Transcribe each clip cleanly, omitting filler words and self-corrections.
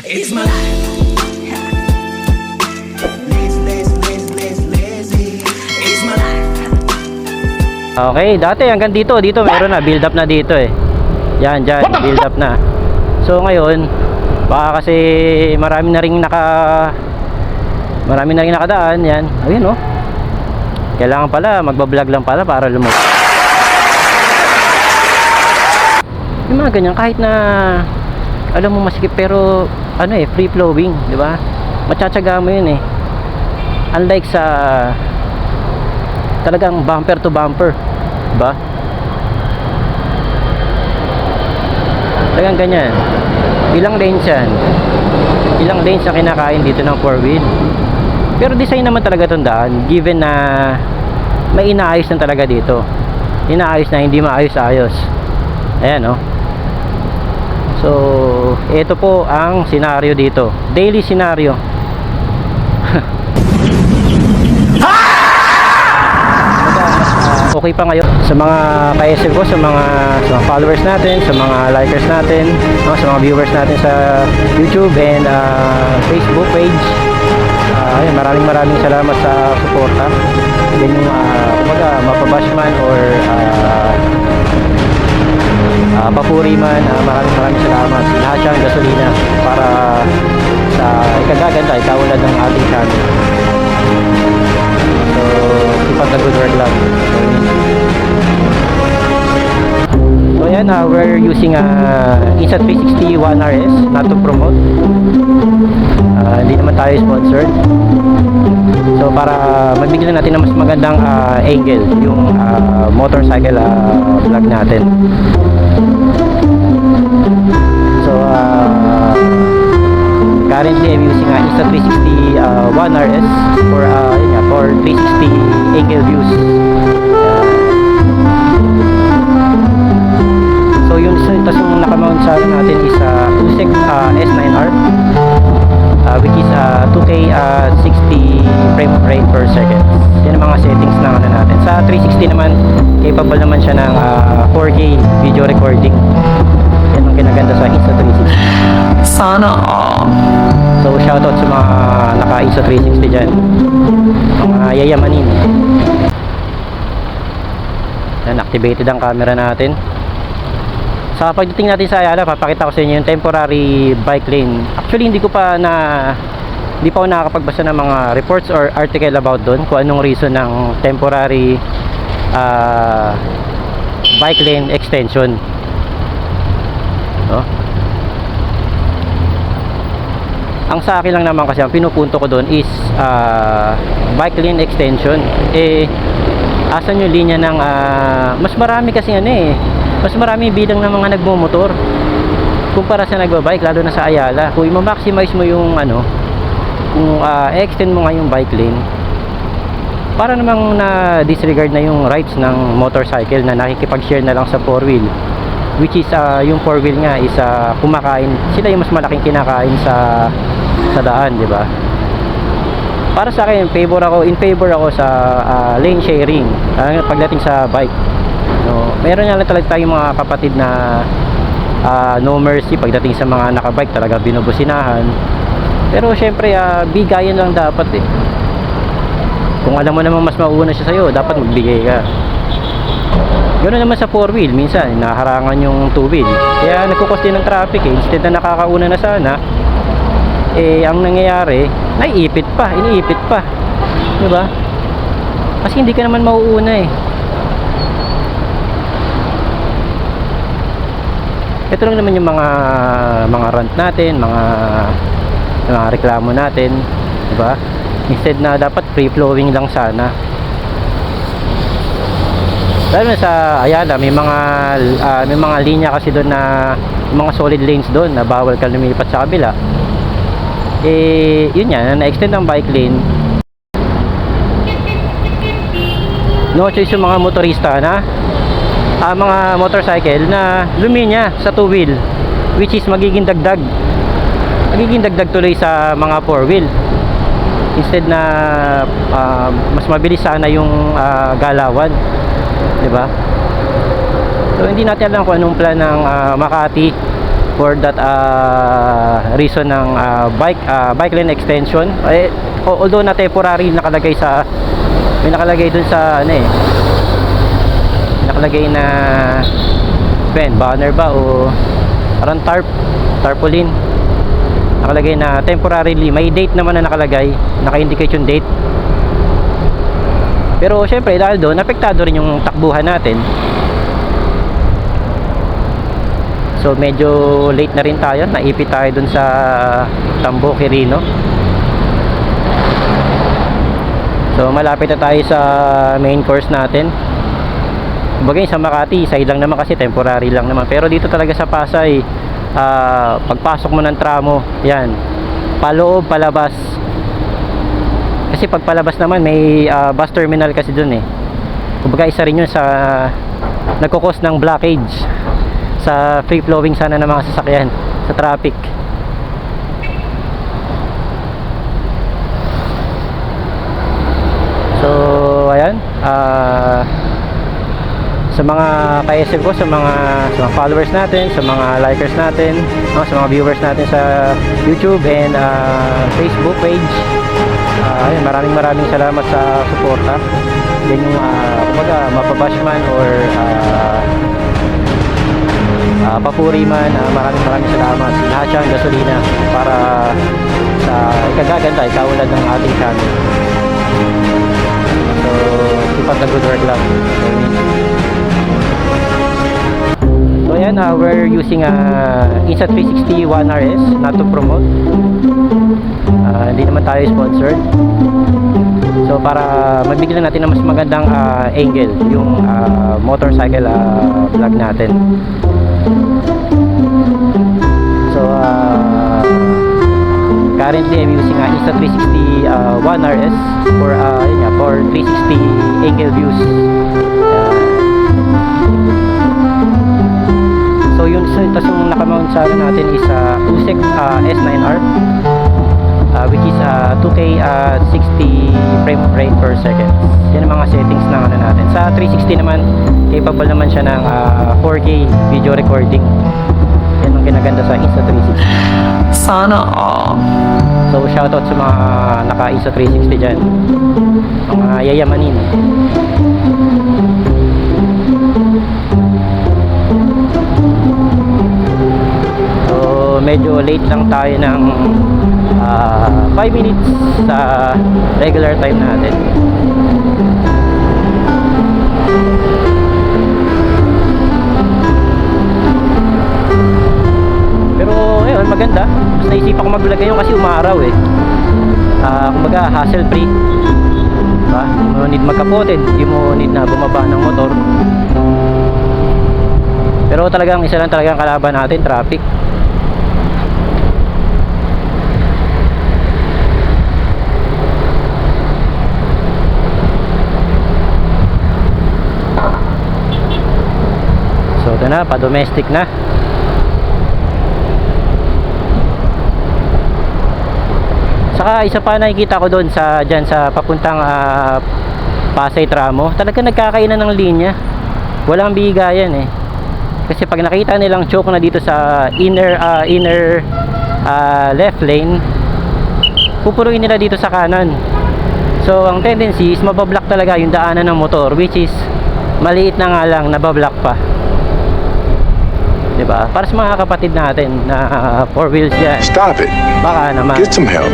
It's my life. It's my life. Okay, dati hanggang dito meron na, build up na dito eh. Yan, dyan, build up na. So ngayon, baka kasi marami na ring nakadaan, yan. Ayun oh. Kailangan pala, magbablog lang pala para lumabas. Yung mga ganyan, kahit na alam mo masikip pero ano eh, free flowing, di ba? Matsatsaga mo yun eh. Unlike sa talagang bumper to bumper, di ba? Talagang ganyan. Ilang lanes yan? Ilang lanes ang kinakain dito ng 4-wheel. Pero design naman talaga itong daan, given na may inaayos na talaga dito. Inaayos na, hindi maayos-ayos. Ayan oh. So, ito po ang senaryo dito. Daily senaryo. Okay pa ngayon sa mga ka-SM ko, sa mga followers natin, sa mga likers natin, sa mga viewers natin sa YouTube and Facebook page. Ayun, maraming salamat sa suporta. Then yung kumbaga mapabashman or papuri man, maraming salamat. Lahat siyang gasolina para sa ikagaganda, ikawalad ng ating channel. So, keep up the good work lang. So yan, we're using Insta360 One RS, not to promote. Hindi naman tayo sponsored. So para mabigyan natin ng mas magandang angle yung motorcycle vlog natin. So currently I'm using Insta360 One RS for 360 angle views. So yung nakamount sa natin is Usec S9R, which is 2K 60 frame rate per second. Yan ang mga settings ng ano natin. Sa 360 naman, capable naman siya ng 4K video recording. Yan ang kinaganda sa Insta360. Sana all. So shoutout sa mga naka Insta360 dyan, mga yayamanin. Yan, activated ang camera natin. Sa pagdating natin sa Ayala, papakita ko sa inyo yung temporary bike lane. Actually, hindi pa ako nakakapagbasa ng mga reports or article about doon kung anong reason ng temporary bike lane extension. No? Ang sa akin lang naman kasi ang pinupunto ko doon is bike lane extension. Asan yung linya ng mas marami kasi mas marami bilang ng mga nagmomotor kumpara sa nagbabike, lalo na sa Ayala. Kung i-maximize mo yung kung extend mo nga yung bike lane, para namang na disregard na yung rights ng motorcycle na nakikipag-share na lang sa 4-wheel, which is yung 4-wheel nga is kumakain, sila yung mas malaking kinakain sa daan, di ba? Para sa akin, in favor ako sa lane sharing pagdating sa bike. No, meron nga lang talaga tayong mga kapatid na no mercy pagdating sa mga nakabike, talaga binubusinahan. Pero syempre bigayan lang dapat eh. Kung alam mo namang mas mauuna siya sa'yo, dapat magbigay ka. Ganoon naman sa 4-wheel, minsan naharangan yung 2-wheel, kaya nagkukos din ng traffic eh. Instead na nakakauna na sana, ang nangyayari, iniipit pa, diba? Kasi hindi ka naman mauuna eh. Ito lang naman yung mga rant natin, mga reklamo natin, di ba? Instead na dapat free flowing lang sana. Lalo na sa Ayala, may mga linya kasi doon na mga solid lanes doon na bawal ka lumipat sa kabila. Yun yan, na-extend ang bike lane. No choice yung mga motorista na mga motorcycle na luminya sa 2-wheel, which is magiging dagdag tuloy sa mga 4-wheel. Instead na mas mabilis sana yung galawan, di ba? So hindi natin alam kung anong plan ng Makati for that reason ng bike lane extension. Although na temporary nakalagay sa, may nakalagay dun sa ano eh, nakalagay na banner ba o parang tarpaulin, nakalagay na temporarily. May date naman na nakalagay, naka-indicate yung date. Pero syempre dahil doon apektado rin yung takbuhan natin, so medyo late na rin tayo, naipit tayo dun sa Tambo, Quirino. So malapit na tayo sa main course natin. Bagay sa Makati, side lang naman kasi temporary lang naman. Pero dito talaga sa Pasay, pagpasok mo ng tramo, yan, paloob, palabas. Kasi pag palabas naman may bus terminal kasi dun eh. Kumbaga isa rin yun sa nagkukos ng blockage sa free flowing sana ng mga sasakyan sa traffic. So ayan, sa mga ka-SM ko, sa mga followers natin, sa mga likers natin, no, sa mga viewers natin sa YouTube and Facebook page, ayun, maraming salamat sa suporta. Yan yung kumbaga mapabashman or papuri man, maraming salamat. Lahat siyang gasolina para sa ikagaganda, ikaulad ng ating channel. So keep up the good work lang. So ayan, we're using Insta360 One RS, not to promote, hindi naman tayo sponsored. So para mabigyan natin ng mas magandang angle yung motorcycle vlog natin. So currently I'm using Insta360 One RS for 360 angle views. So yun, tas yung nakamount sa natin is Usec S9R, which is 2K 60 frame rate per second. Yan ang mga settings ng ano natin. Sa 360 naman, capable naman siya ng 4K video recording. Yan ang kinaganda sa Insta360. Sana all. So shoutout sa mga naka Insta360 dyan, mga yayamanin. Medyo late lang tayo ng 5 minutes sa regular time natin. Pero ayun, maganda. Mas naisipan ko mag-vlog ngayon kasi umaraw eh. Kumbaga hassle free, diba? Hindi mo need magkapote, hindi mo need na bumaba ng motor. Pero talagang isa lang talagang kalaban natin, traffic. So ito na, pa-domestic na. Saka isa pa nakikita ko doon sa dyan sa papuntang Pasay Tramo, talaga nagkakainan ng linya. Walang bigayan eh. Kasi pag nakita nilang choke na dito sa inner left lane, pupuruin nila dito sa kanan. So ang tendency is mabablock talaga yung daanan ng motor, which is maliit na nga lang, nabablock pa. Diba? Para sa mga kapatid natin na 4 wheels yan, Stop it. baka naman Get some help.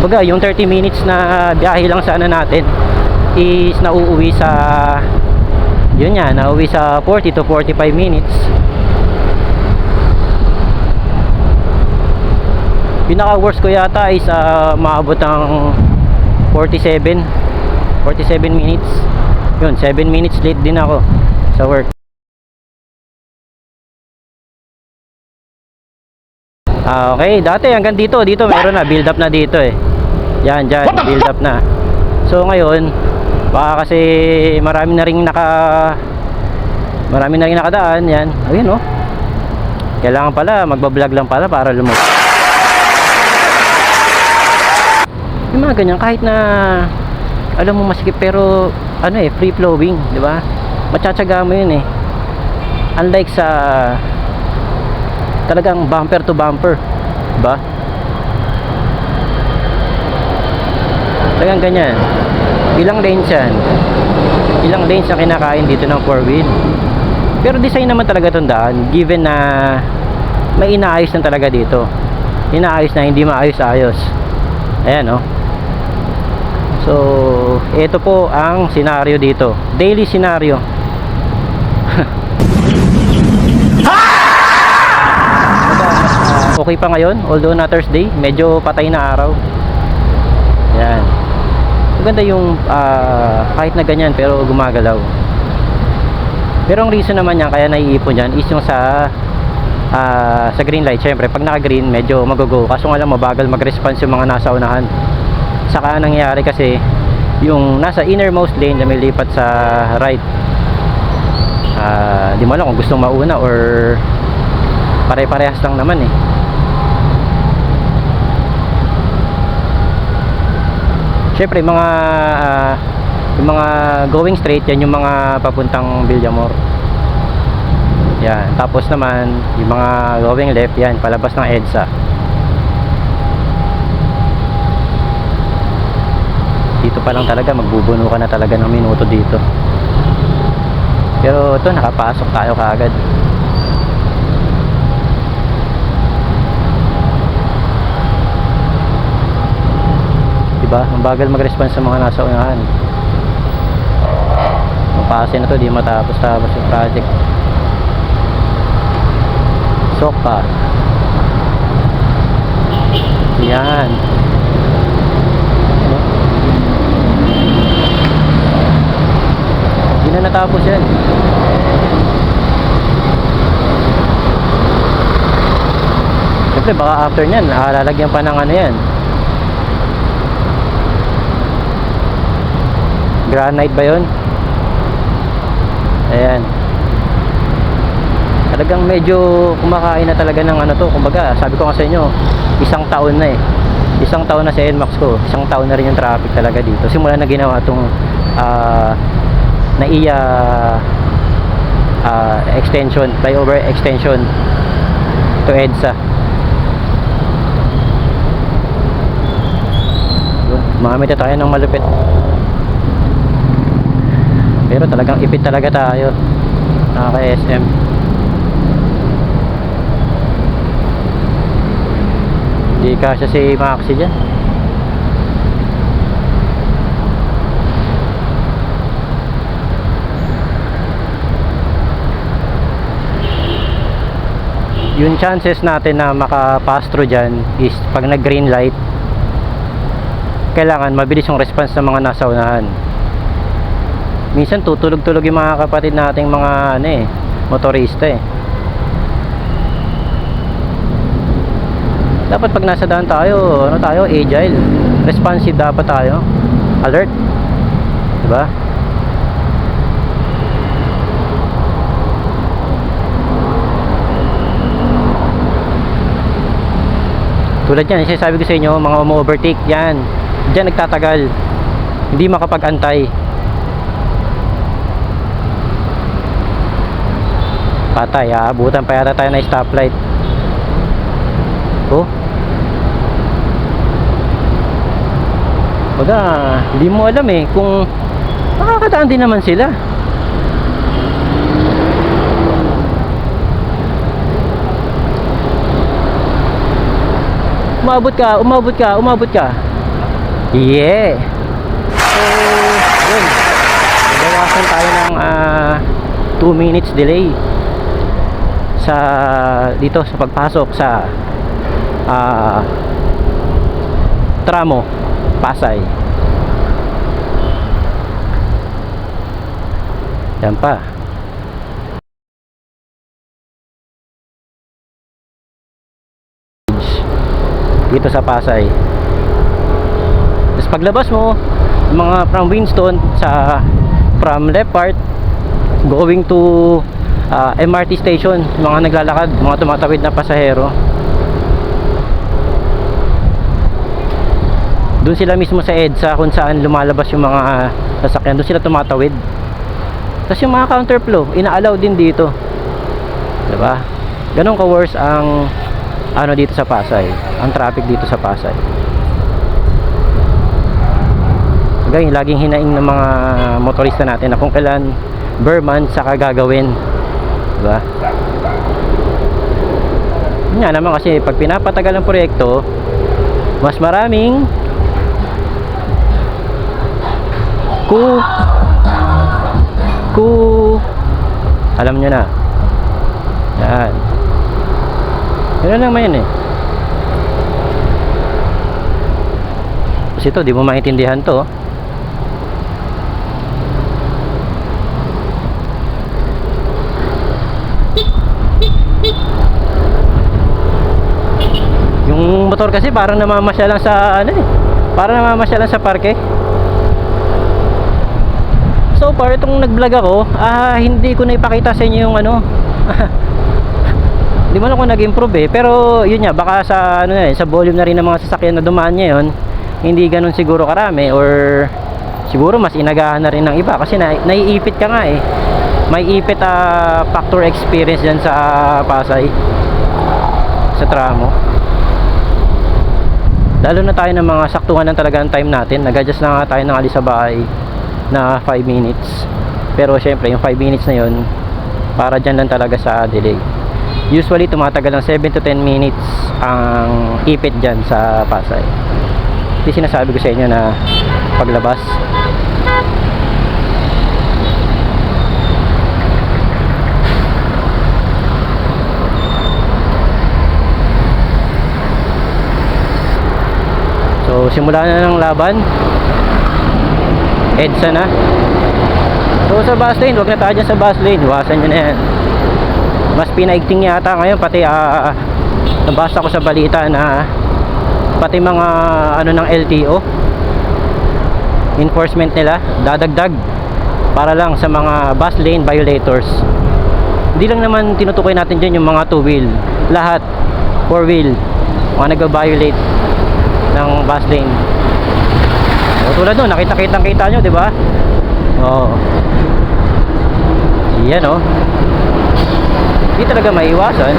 baga yung 30 minutes na biyahe lang sana natin is nauuwi sa yun nga, nauuwi sa 40 to 45 minutes. Pinaka worst ko yata is maabot ng 47 minutes. Yun, 7 minutes late din ako sa work. Okay, dati hanggang dito meron na build up na dito eh. Yan, dyan, build up na. So ngayon, baka kasi marami na ring nakadaan. Yan, ayun oh. Kailangan pala, magbablog lang pala para lumot. Yung mga ganyan, kahit na alam mo masikip pero ano eh, free flowing, di ba? Matiyatsaga mo yun eh. Unlike sa talagang bumper to bumper, di ba? Talagang ganyan. Ilang lanes yan? Ilang lanes ang kinakain dito ng 4-wheel. Pero design naman talaga itong daan, given na may inaayos na talaga dito. Inaayos na, hindi maayos-ayos. Ayan, no? So, ito po ang senaryo dito. Daily senaryo. Okay pa ngayon, although na Thursday, medyo patay na araw. Ayan. Maganda yung kahit na ganyan pero gumagalaw. Pero ang reason naman yan kaya naiipon yan is yung sa green light. Syempre pag naka green medyo magogo, kaso nga lang mabagal mag-response yung mga nasa unahan. Saka nangyayari kasi yung nasa innermost lane na may lipat sa right, di mo alam kung gustong mauna or pare-parehas lang naman eh. Syempre yung mga going straight yan yung mga papuntang Villamor. Yan. Tapos naman yung mga going left yan palabas ng EDSA. Dito pa lang talaga magbubuno ka na talaga ng minuto dito. Pero ito nakapasok tayo kaagad. Diba? Ang bagal mag-response sa mga nasa unahan. Mapasin na to, di matapos-tapos yung project. Soka. Yan. Ano? Hindi na natapos yan. Siyempre baka after nyan lalagyan pa ng ano yan, granite ba yun? Ayan. Talagang medyo kumakain na talaga ng ano to. Kumbaga sabi ko nga sa inyo, isang taon na eh. Isang taon na sa NMAX ko. Isang taon na rin yung traffic talaga dito. Simula na ginawa itong NAIA extension, flyover extension to EDSA. Mamamit na tayo ng malupit. Pero talagang ipit talaga tayo ka-SM. Hindi kasya si Maxi dyan. Yung chances natin na makapass through dyan is pag nag green light, kailangan mabilis yung response ng mga nasa unahan. Minsan tutulog-tulog yung mga kapatid nating mga ano eh, motorista eh. Dapat pag nasa daan tayo, ano tayo, agile, responsive dapat tayo, alert, diba? Tulad yan, sabi ko sa inyo, mga umu-overtake yan, dyan nagtatagal, hindi makapag-antay. Patay, aabutan pa yata tayo na stoplight. Oh, baga, hindi mo alam eh kung makakadaan din naman sila. Umabot ka. Yeah. So, yun. Bawasan tayo ng 2 minutes delay sa dito sa pagpasok sa tramo Pasay. Yan pa. Dito sa Pasay. Tapos paglabas mo, mga from Winston from left part going to MRT station, mga naglalakad, mga tumatawid na pasahero. Doon sila mismo sa EDSA kung saan lumalabas yung mga sasakyan, doon sila tumatawid. Tapos yung mga counterflow, ina-allow din dito. Diba? Ganun ka-worse ang ano dito sa Pasay, ang traffic dito sa Pasay. Ganyan, laging hinaing ng mga motorista natin na kung kailan Berman saka gagawin. Diba? Yun nga naman kasi pag pinapatagal ang proyekto, mas maraming alam nyo na yan. Yun lang naman yun eh. Kasi ito, di mo maintindihan to. Yung motor kasi parang namamasya lang sa ano eh. Parang namamasya lang sa parke. So far, itong nag-vlog ako, hindi ko na ipakita sa inyo yung ano. Hindi mo lang kung nag-improve eh. Pero yun nga, baka sa ano na, sa volume na rin ng mga sasakyan na dumaan ngayon, hindi ganun siguro karami, or siguro mas inagahan na rin ng iba kasi naiipit ka nga eh. May ipit factor experience dyan sa Pasay, sa tramo. Lalo na tayo ng mga saktuhan ng talagang time natin. Nag-adjust na nga tayo ng alis sa bahay na 5 minutes. Pero syempre yung 5 minutes na yun para dyan lang talaga sa delay. Usually tumatagal ng 7 to 10 minutes ang ipit dyan sa Pasay. Hindi sinasabi ko sa inyo na paglabas. So simula na ng laban. EDSA na. So sa bus lane, wag na tayo dyan sa bus lane. Iwasan nyo na yan. Mas pinaigting yata ngayon. Pati nabasa ko sa balita na pati mga ano ng LTO, enforcement nila dadagdag para lang sa mga bus lane violators. Hindi lang naman tinutukoy natin dyan yung mga 2-wheel. Lahat 4-wheel mga nag-violate ng bus lane. O, tulad nun, nakita nyo, di ba? Oo. Yan, oh. Hindi talaga maiwasan.